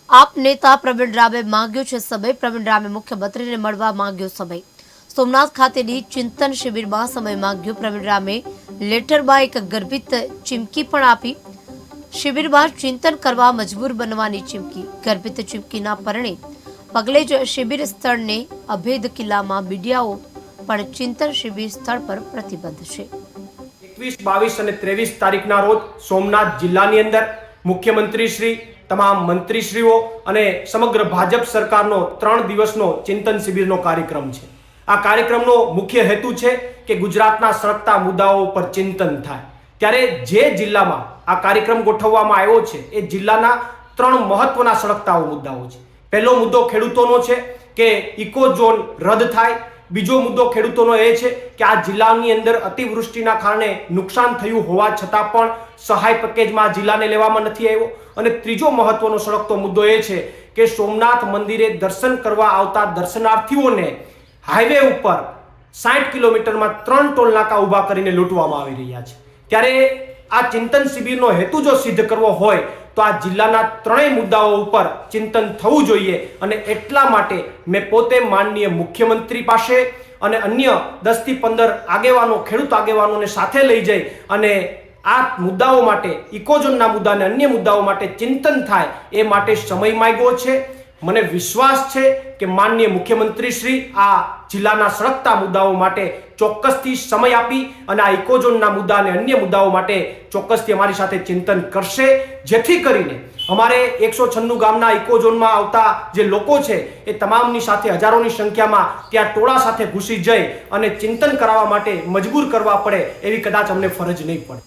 આપ નેતા પ્રવીણ રામે માંગ્યો છે સમય. પ્રવીણ રામે મુખ્યમંત્રીને મળવા માંગ્યો સમય. સોમનાથ ખાતેની ચિંતન શિબિરમાં સમય માંગ્યો. પ્રવીણ રામે લેટરમાં એક ગર્ભિત ચીમકી પણ આપી. શિબિરમાં ચિંતન કરવા મજબૂર બનવાની ચીમકી. ગર્ભિત ચીમકીના પગલે જ શિબિર સ્થળને અભેદ કિલ્લામાં મીડિયાઓ પણ ચિંતન શિબિર સ્થળ પર પ્રતિબંધ છે. 21, 22 અને 23 તારીખના રોજ સોમનાથ જિલ્લાની અંદર મુખ્યમંત્રી શ્રી, તમામ મંત્રીશ્રીઓ અને સમગ્ર ભાજપ સરકારનો 3 દિવસનો ચિંતન શિબિરનો કાર્યક્રમ છે. આ કાર્યક્રમનો મુખ્ય હેતુ છે કે ગુજરાતના સળગતા મુદ્દાઓ પર ચિંતન થાય. ત્યારે જે જિલ્લામાં આ કાર્યક્રમ ગોઠવવામાં આવ્યો છે એ જિલ્લાના 3 મહત્વના સળગતા મુદ્દાઓ છે. પહેલો મુદ્દો ખેડૂતોનો છે કે ઇકો ઝોન રદ થાય. બીજો મુદ્દો ખેડૂતોનો એ છે કે આ જિલ્લાની અંદર અતિવૃષ્ટિના કારણે નુકસાન થયું હોવા છતાં પણ સહાય પેકેજમાં જિલ્લાને લેવામાં નથી આવ્યો. અને ત્રીજો મહત્વનો સળગતો મુદ્દો એ છે કે સોમનાથ મંદિરે દર્શન કરવા આવતા દર્શનાર્થીઓને હાઈવે ઉપર 60 કિલોમીટરમાં 3 ટોલ નાકા ઊભા કરીને લૂંટવામાં આવી રહ્યા છે. ત્યારે આ ચિંતન શિબિરનો હેતુ જો સિદ્ધ કરવો હોય તો આ જિલ્લાના 3 મુદ્દાઓ ઉપર ચિંતન થવું જોઈએ. અને એટલા માટે મેં પોતે માનનીય મુખ્યમંત્રી પાસે અને અન્ય 10 થી 15 આગેવાનો, ખેડૂત આગેવાનોને સાથે લઈ જઈ અને આ મુદ્દાઓ માટે, ઇકોઝોનના મુદ્દા અને અન્ય મુદ્દાઓ માટે ચિંતન થાય એ માટે સમય માંગ્યો છે. મને વિશ્વાસ છે કે માનનીય મુખ્યમંત્રી શ્રી આ જિલ્લાના સળગતા મુદ્દાઓ માટે ચોક્કસથી સમય આપી અને આ ઇકોઝોનના મુદ્દા અને અન્ય મુદ્દાઓ માટે ચોક્કસથી અમારી સાથે ચિંતન કરશે, જેથી કરીને અમારે 196 ગામના ઇકોઝોનમાં આવતા જે લોકો છે એ તમામની સાથે હજારોની સંખ્યામાં ત્યાં ટોળા સાથે ઘૂસી જઈ અને ચિંતન કરાવવા માટે મજબૂર કરવા પડે એવી કદાચ અમને ફરજ નહીં પડે.